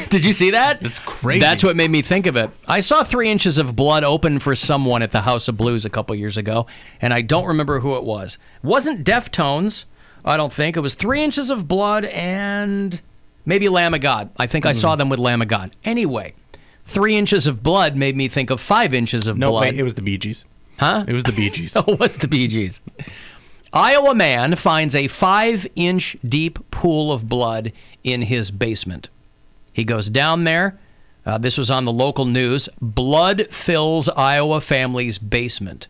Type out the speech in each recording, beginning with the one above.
Did you see that? That's crazy. That's what made me think of it. I saw 3 inches of blood open for someone at the House of Blues a couple years ago, and I don't remember who it was. It wasn't Deftones, I don't think. It was 3 inches of blood and maybe Lamb of God. I think I saw them with Lamb of God. Anyway, 3 inches of blood made me think of 5 inches of blood. No, wait, it was the Bee Gees. Huh? It was the Bee Gees. Oh, it was the Bee Gees. Iowa man finds a 5-inch deep pool of blood in his basement. He goes down there. This was on the local news. Blood fills Iowa family's basement.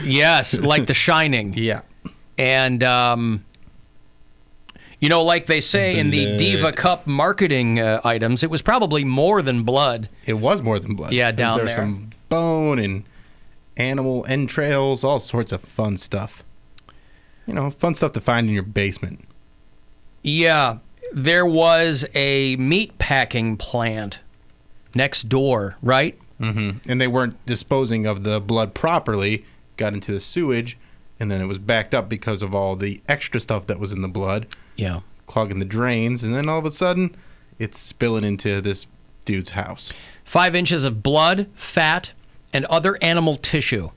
Yes, like The Shining. Yeah. And, like they say in the Diva Cup marketing items, it was probably more than blood. It was more than blood. Yeah, down there. There's some bone and animal entrails, all sorts of fun stuff. Fun stuff to find in your basement. Yeah, there was a meat packing plant next door, right? Mm-hmm. And they weren't disposing of the blood properly, got into the sewage, and then it was backed up because of all the extra stuff that was in the blood. Yeah. Clogging the drains, and then all of a sudden, it's spilling into this dude's house. 5 inches of blood, fat, and other animal tissue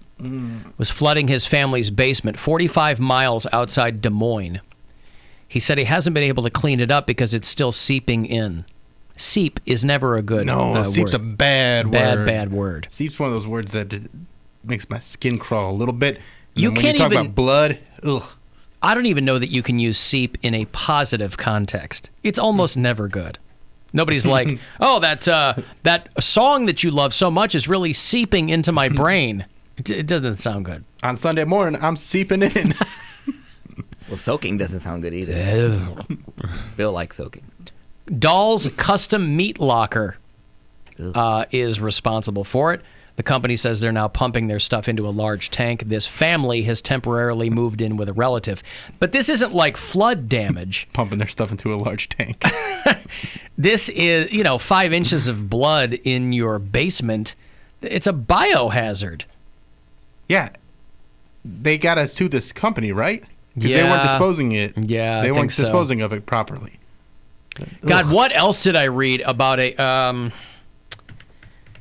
was flooding his family's basement 45 miles outside Des Moines. He said he hasn't been able to clean it up because it's still seeping in. Seep is never a good seep's word. a bad word. Bad word. Seep's one of those words that makes my skin crawl a little bit. You when can't you talk even about blood, ugh. I don't even know that you can use seep in a positive context. It's almost never good. Nobody's like, oh, that song that you love so much is really seeping into my brain. It doesn't sound good. On Sunday morning, I'm seeping in. Well, soaking doesn't sound good either. Bill likes soaking. Dahl's Custom Meat Locker is responsible for it. The company says they're now pumping their stuff into a large tank. This family has temporarily moved in with a relative. But this isn't like flood damage. Pumping their stuff into a large tank. This is, 5 inches of blood in your basement. It's a biohazard. Yeah. They got to sue this company, right? Because Yeah. they weren't disposing it. Yeah, They I weren't think so. disposing of it properly. God, what else did I read about a...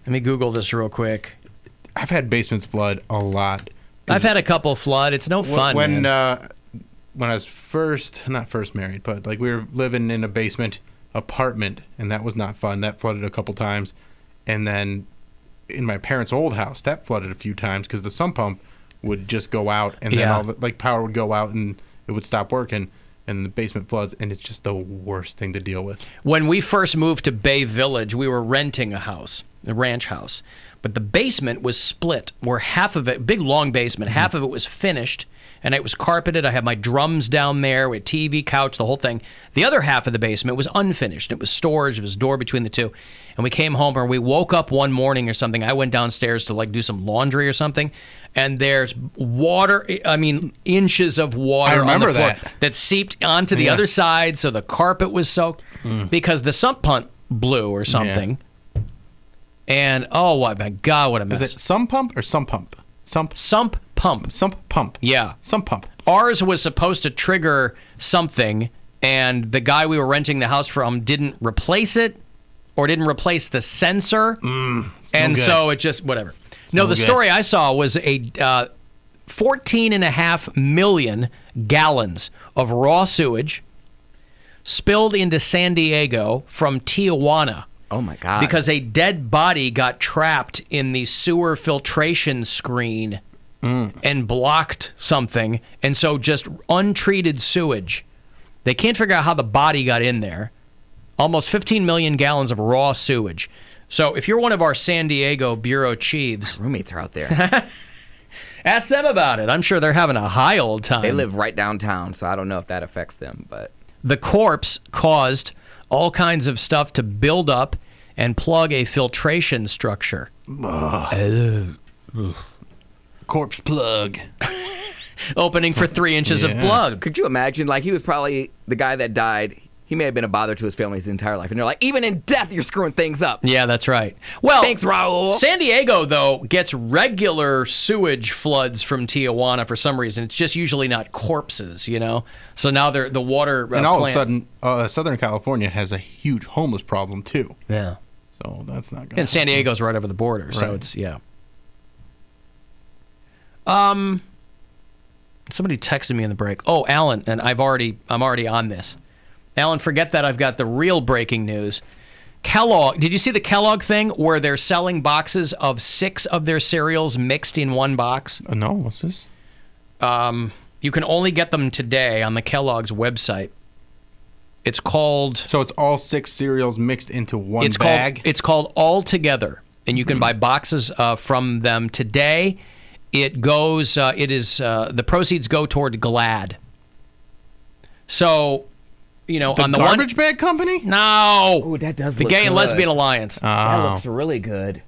let me Google this real quick. I've had basements flood a lot. I've had a couple flood. It's no fun, when man. when I was not first married, but like we were living in a basement apartment, and that was not fun. That flooded a couple times, and then in my parents' old house, that flooded a few times because the sump pump would just go out, and then all the power would go out, and it would stop working, and the basement floods, and it's just the worst thing to deal with. When we first moved to Bay Village, we were renting a house, a ranch house, but the basement was split, where half of it, big long basement, half of it was finished, and it was carpeted. I had my drums down there with TV, couch, the whole thing. The other half of the basement was unfinished. It was storage. It was a door between the two. And we came home, or we woke up one morning or something. I went downstairs to do some laundry or something, and there's water, inches of water on the floor that seeped onto the other side, so the carpet was soaked because the sump pump blew or something. Yeah. And, oh my God, what a mess. Is it sump pump or sump pump? Sump pump. Sump pump. Yeah. Sump pump. Ours was supposed to trigger something, and the guy we were renting the house from didn't replace it or didn't replace the sensor. And so it just, whatever. No, the story I saw was a 14.5 million gallons of raw sewage spilled into San Diego from Tijuana. Oh, my God. Because a dead body got trapped in the sewer filtration screen and blocked something. And so just untreated sewage. They can't figure out how the body got in there. Almost 15 million gallons of raw sewage. So if you're one of our San Diego bureau chiefs... My roommates are out there. Ask them about it. I'm sure they're having a high old time. They live right downtown, so I don't know if that affects them. But the corpse caused all kinds of stuff to build up and plug a filtration structure. Corpse plug. Opening for 3 inches of blood. Could you imagine, he was probably the guy that died. He may have been a bother to his family his entire life. And they're like, even in death, you're screwing things up. Yeah, that's right. Well, Thanks, Raul. San Diego, though, gets regular sewage floods from Tijuana for some reason. It's just usually not corpses, you know? So now the water and all of a sudden, Southern California has a huge homeless problem, too. Yeah. So that's not good. And San Diego's right over the border, so Right. it's, yeah. Somebody texted me in the break. Oh, Alan, and I'm already on this. Alan, forget that. I've got the real breaking news. Kellogg, did you see the Kellogg thing where they're selling boxes of 6 of their cereals mixed in one box? No, what's this? You can only get them today on the Kellogg's website. It's called... So it's all 6 cereals mixed into one bag? It's called All Together, and you can buy boxes from them today. It goes... the proceeds go toward GLAAD. So... You know, on the garbage bag company? No. Oh, that does the look Gay and good. Lesbian Alliance. That looks really good.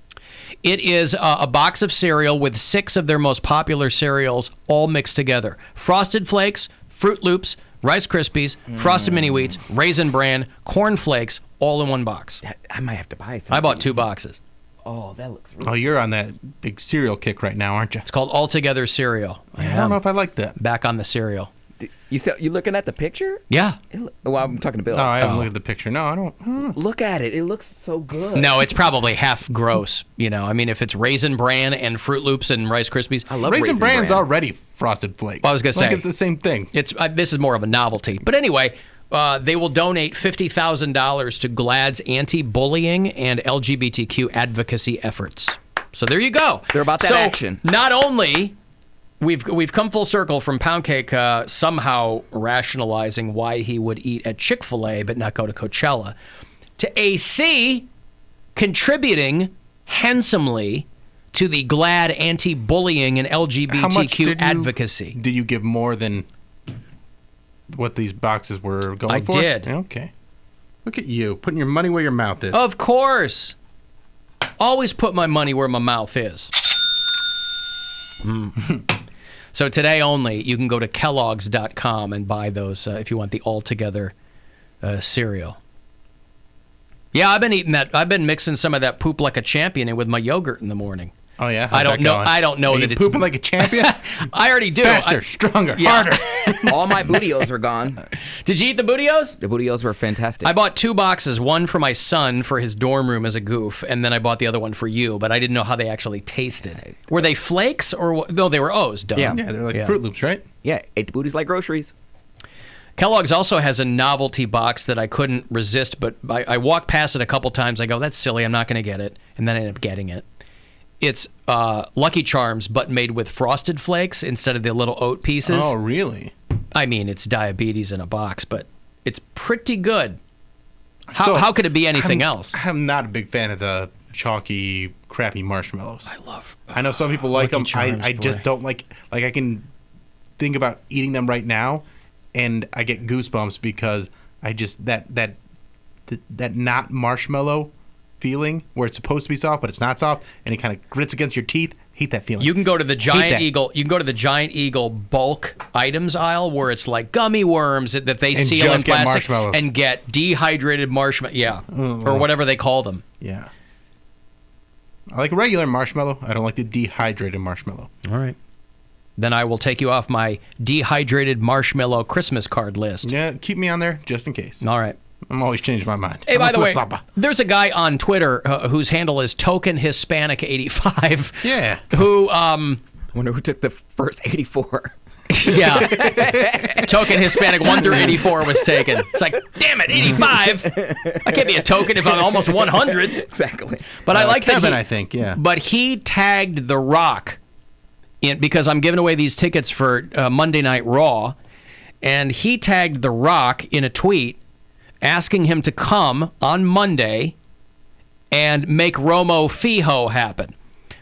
It is a box of cereal with 6 of their most popular cereals all mixed together. Frosted Flakes, Fruit Loops, Rice Krispies, Frosted Mini Wheats, Raisin Bran, Corn Flakes, all in one box. I might have to buy some. I bought 2 boxes. Oh, that looks really Oh, you're on that big cereal kick right now, aren't you? It's called All Together Cereal. I don't know if I like that. Back on the cereal. You looking at the picture? Yeah. Well, I'm talking to Bill. Oh, I haven't looked at the picture. No, I don't. Look at it. It looks so good. No, it's probably half gross. You know, I mean, if it's Raisin Bran and Fruit Loops and Rice Krispies. I love Raisin Bran's Bran. already Frosted Flakes. Well, I was gonna say. It's the same thing. It's this is more of a novelty. But anyway, they will donate $50,000 to GLAAD's anti-bullying and LGBTQ advocacy efforts. So there you go. They're about that action. Not only we've come full circle from Poundcake somehow rationalizing why he would eat at Chick-fil-A but not go to Coachella, to AC contributing handsomely to the GLAAD anti-bullying and How much LGBTQ advocacy. Did you give more than what these boxes were going I for? did. Okay. Look at you, putting your money where your mouth is. Of course. Always put my money where my mouth is. So today only, you can go to kellogg's.com and buy those if you want the all-together cereal. Yeah, I've been eating that. I've been mixing some of that poop like a champion in with my yogurt in the morning. Oh, yeah? I don't know. I don't know Are that you it's pooping like a champion? I already do. Faster, stronger, Yeah. harder. All my bootios are gone. Did you eat the Bootios? The bootios were fantastic. I bought 2 boxes, one for my son for his dorm room as a goof, and then I bought the other one for you, but I didn't know how they actually tasted. Were they flakes or no, they were O's, dumb. Yeah. Yeah, they're like Yeah. Fruit Loops, right? Yeah, ate the booties like groceries. Kellogg's also has a novelty box that I couldn't resist, but I walked past it a couple times. I go, that's silly, I'm not going to get it, and then I ended up getting it. It's Lucky Charms, but made with Frosted Flakes instead of the little oat pieces. Oh, really? I mean, it's diabetes in a box, but it's pretty good. How could it be anything else? I'm not a big fan of the chalky, crappy marshmallows. I know some people like Lucky them. Charms, I just boy. don't like I can think about eating them right now, and I get goosebumps because I just that not marshmallow feeling where it's supposed to be soft but it's not soft and it kind of grits against your teeth. Hate that feeling. You can go to the Hate Giant that. Eagle. You can go to the Giant Eagle bulk items aisle where it's like gummy worms that they And seal in just get plastic marshmallows. and get dehydrated marshmallow. Yeah, or whatever they call them. Yeah. I like regular marshmallow. I don't like the dehydrated marshmallow. All right. Then I will take you off my dehydrated marshmallow Christmas card list. Yeah, keep me on there just in case. All right. I'm always changing my mind. Hey, I'm by a the way, flip-flopper. there's a guy on Twitter whose handle is Token Hispanic 85. Yeah. Who, I wonder who took the first 84. yeah, Token Hispanic 1 through 84 was taken. It's like, damn it, 85. I can't be a token if I'm almost 100. Exactly. But I like Kevin, that. I think, yeah. But he tagged The Rock in because I'm giving away these tickets for Monday Night Raw, and he tagged The Rock in a tweet asking him to come on Monday and make Romo Fijo happen.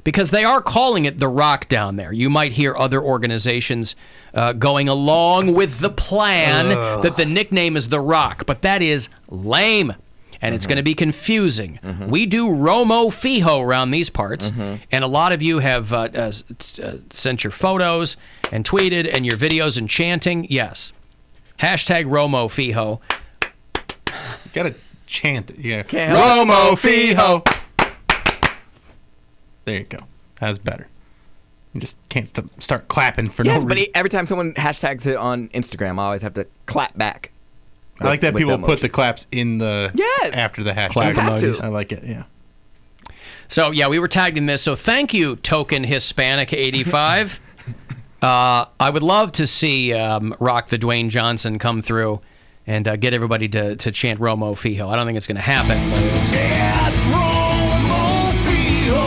Because they are calling it The Rock down there. You might hear other organizations going along with the plan that the nickname is The Rock, but that is lame, and it's going to be confusing. We do Romo Fijo around these parts, and a lot of you have sent your photos and tweeted and your videos and chanting. Yes. Hashtag Romo Fijo. Gotta chant it. Yeah. Can't help Romo Fijo. There you go. That's better. You just can't start clapping for no Yes, reason. but every time someone hashtags it on Instagram, I always have to clap back. I like that with people the put the emojis. claps in the after the hashtag. Clap You have to. I like it. Yeah. So, yeah, we were tagged in this. So thank you, Token Hispanic 85. I would love to see Rock the Dwayne Johnson come through and get everybody to chant Romo Fijo. I don't think it's going to happen. But It's Romo Fijo.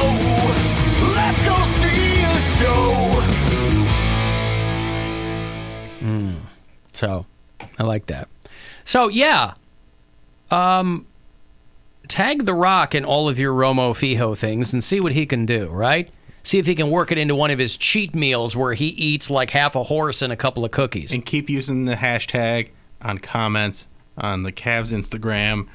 Let's go see a show. So, I like that. So, yeah. Tag The Rock in all of your Romo Fijo things and see what he can do, right? See if he can work it into one of his cheat meals where he eats like half a horse and a couple of cookies. And keep using the hashtag on comments on the Cavs Instagram.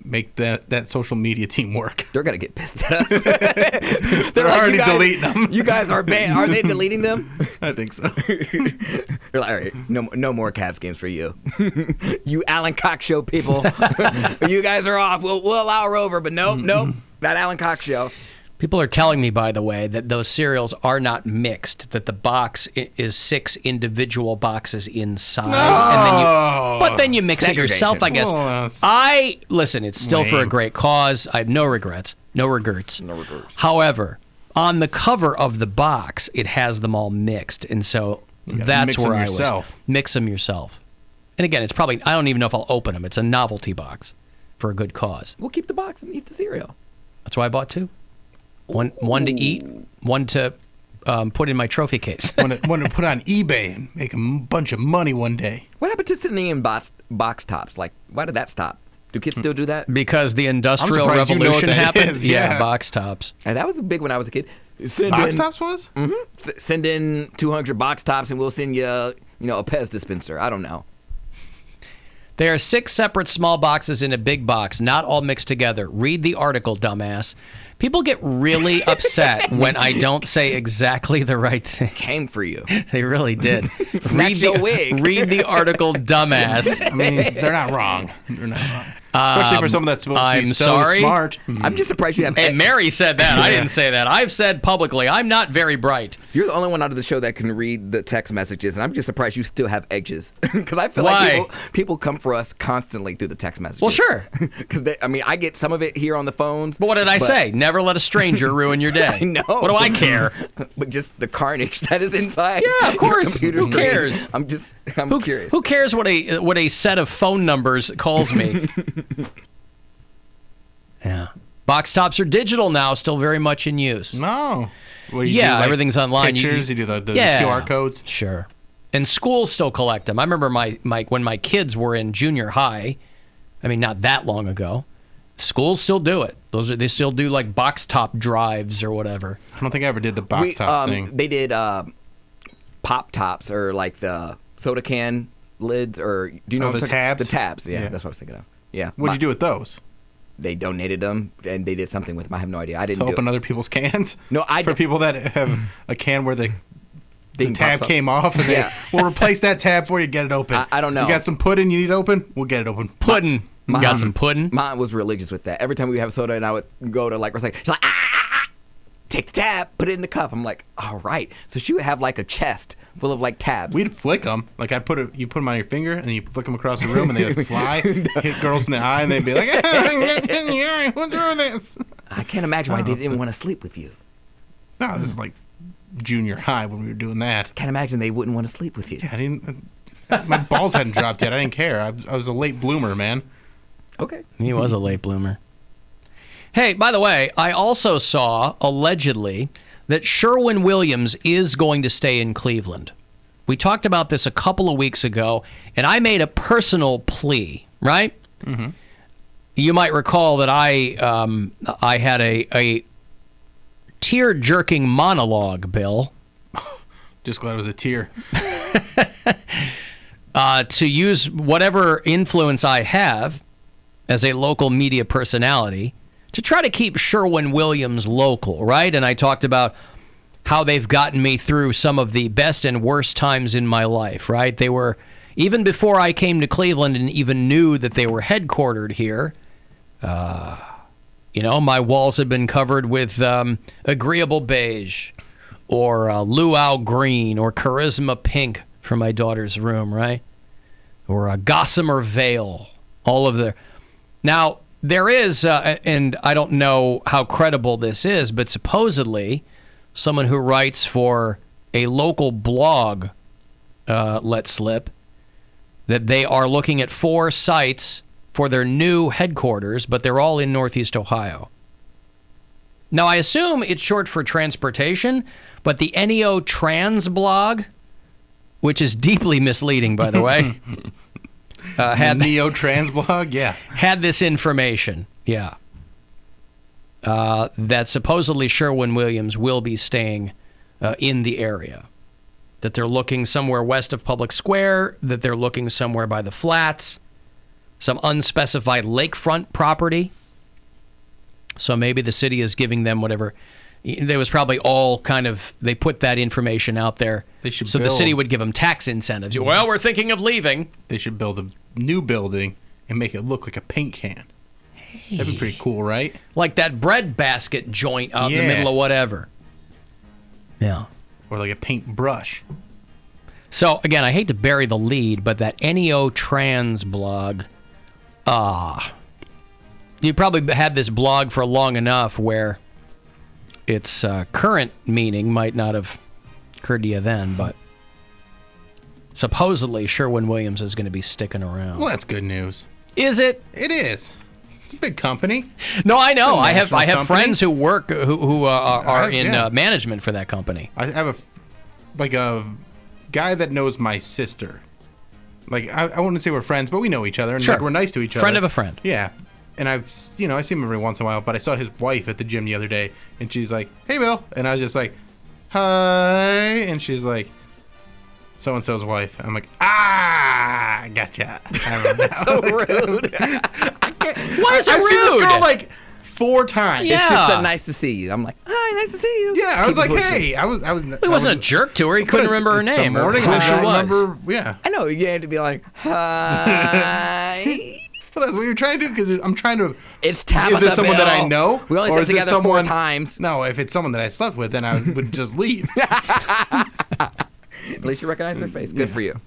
Make that social media team work. They're going to get pissed at us. They're like, already "You guys- deleting them. You guys are banned. Are they deleting them? I think so. They're like, all right, no more Cavs games for you. You Alan Cox Show people. You guys are off. We'll allow Rover, but nope. That Alan Cox Show. People are telling me, by the way, that those cereals are not mixed, that the box is 6 individual boxes inside. But then you mix it yourself, I guess. Listen, it's still for a great cause. I have no regrets. No regrets. However, on the cover of the box, it has them all mixed. And so that's mix where them I yourself. was. Mix them yourself. And again, it's probably, I don't even know if I'll open them. It's a novelty box for a good cause. We'll keep the box and eat the cereal. That's why I bought 2. One to eat, one to put in my trophy case. Want to put on eBay and make a bunch of money one day. What happened to sitting in box tops? Like, why did that stop? Do kids still do that? Because the Industrial I'm surprised you know what Revolution that happened. is, yeah. Box tops. And that was big when I was a kid. Box tops was? Send in 200 box tops and we'll send you, a Pez dispenser. I don't know. There are 6 separate small boxes in a big box, not all mixed together. Read the article, dumbass. People get really upset when I don't say exactly the right thing. Came for you. They really did. Snatch your wig. Read the article, dumbass. I mean, they're not wrong. They're not wrong. Especially for someone that's supposed to be I'm so sorry. smart. I'm just surprised you have. Hey, Mary said that. I didn't say that. I've said publicly, I'm not very bright. You're the only one out of the show that can read the text messages, and I'm just surprised you still have edges. Because I feel Why? like people come for us constantly through the text messages. Well, sure. Because I get some of it here on the phones. But what did I say? Never let a stranger ruin your day. I know. What do I care? But just the carnage that is inside. Yeah, of course. your computer Who screen. cares? I'm curious. Who cares what a set of phone numbers calls me? Yeah. Box tops are digital now, still very much in use. No. What do you Yeah, do, like, everything's online. Pictures, you do the Yeah. QR codes. Sure. And schools still collect them. I remember when my kids were in junior high, I mean, not that long ago, schools still do it. They still do like box top drives or whatever. I don't think I ever did the box top thing. They did pop tops or like the soda can lids, or do you know Oh, what the I'm talking- tabs? The tabs, yeah, Yeah. that's what I was thinking of. Yeah. What'd you do with those? They donated them, and they did something with them. I have no idea. I didn't To do open it. other people's cans? No, For people that have a can where the Thing tab pops up. came off, and Yeah. we'll replace that tab for you. Get it open. I don't know. You got some pudding you need open? We'll get it open. Pudding. Got some pudding? Mine was religious with that. Every time we have soda and I would go to like recycle, she's like, take the tab, put it in the cup. I'm like, all right. So she would have like a chest full of like tabs. We'd flick them. Like you put them on your finger, and you flick them across the room, and they would fly, hit girls in the eye, and they'd be like, "What's wrong with this?" I can't imagine why they didn't want to sleep with you. No, this is like junior high when we were doing that. Can't imagine they wouldn't want to sleep with you. Yeah, I didn't. My balls hadn't dropped yet. I didn't care. I was a late bloomer, man. Okay. He was a late bloomer. Hey, by the way, I also saw, allegedly, that Sherwin-Williams is going to stay in Cleveland. We talked about this a couple of weeks ago, and I made a personal plea, right? Mm-hmm. You might recall that I had a tear-jerking monologue, Bill. Just glad it was a tear. To use whatever influence I have as a local media personality to try to keep Sherwin-Williams local, right? And I talked about how they've gotten me through some of the best and worst times in my life, right? They were, Even before I came to Cleveland and even knew that they were headquartered here, my walls had been covered with agreeable beige or luau green or charisma pink for my daughter's room, right? Or a gossamer veil. All of the... Now, there is, and I don't know how credible this is, but supposedly someone who writes for a local blog let slip that they are looking at 4 sites for their new headquarters, but they're all in Northeast Ohio. Now, I assume it's short for transportation, but the NEO Trans blog, which is deeply misleading, by the way, had NEO Trans blog, yeah, had this information, yeah, that supposedly Sherwin-Williams will be staying in the area, that they're looking somewhere west of Public Square, that they're looking somewhere by the flats, some unspecified lakefront property. So maybe the city is giving them whatever. There was probably all kind of, they put that information out there so the city would give them tax incentives. Well, we're thinking of leaving. They should build a new building and make it look like a paint can. Hey. That'd be pretty cool, right? Like that bread basket joint out in the middle of whatever. Yeah. Or like a paint brush. So, again, I hate to bury the lead, but that NEO Trans blog, you probably had this blog for long enough where its current meaning might not have occurred to you then, but supposedly Sherwin-Williams is going to be sticking around. Well, that's good news. Is it? It is. It's a big company. No, I know. I have friends who work who are in management for that company. I have a guy that knows my sister. Like I wouldn't say we're friends, but we know each other and we're nice to each other. Friend of a friend. Yeah. And I see him every once in a while, but I saw his wife at the gym the other day, and she's like, "Hey, Bill," and I was just like, "Hi," and she's like, "So and so's wife." I'm like, gotcha. So rude. Why is it rude? I've seen this girl like 4 times. Yeah. It's just nice to see you. I'm like, hi, nice to see you. Yeah, I was like, hey, He wasn't a jerk to her. He couldn't remember her name. The morning, or who she was. Remember, yeah. I know, you had to be like, hi. Well, that's what you're trying to do, because I'm trying to... It's Tabitha Is this someone Bill. that I know? We only slept together 4 times. No, if it's someone that I slept with, then I would just leave. At least you recognize their face. Good for you.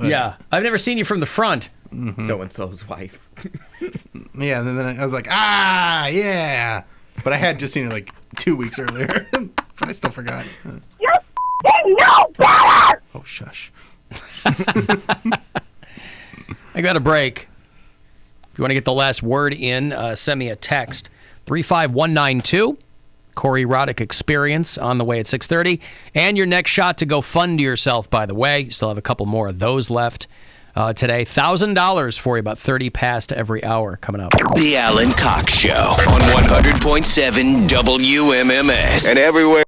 Yeah. I've never seen you from the front. Mm-hmm. So-and-so's wife. Yeah, and then I was like, yeah. But I had just seen her like 2 weeks earlier. But I still forgot. You know better! Oh, shush. I got a break. If you want to get the last word in, send me a text. 35192. Corey Roddick Experience on the way at 6:30. And your next shot to go fund yourself, by the way. You still have a couple more of those left today. $1,000 for you, about 30 past every hour coming up. The Alan Cox Show on 100.7 WMMS and everywhere.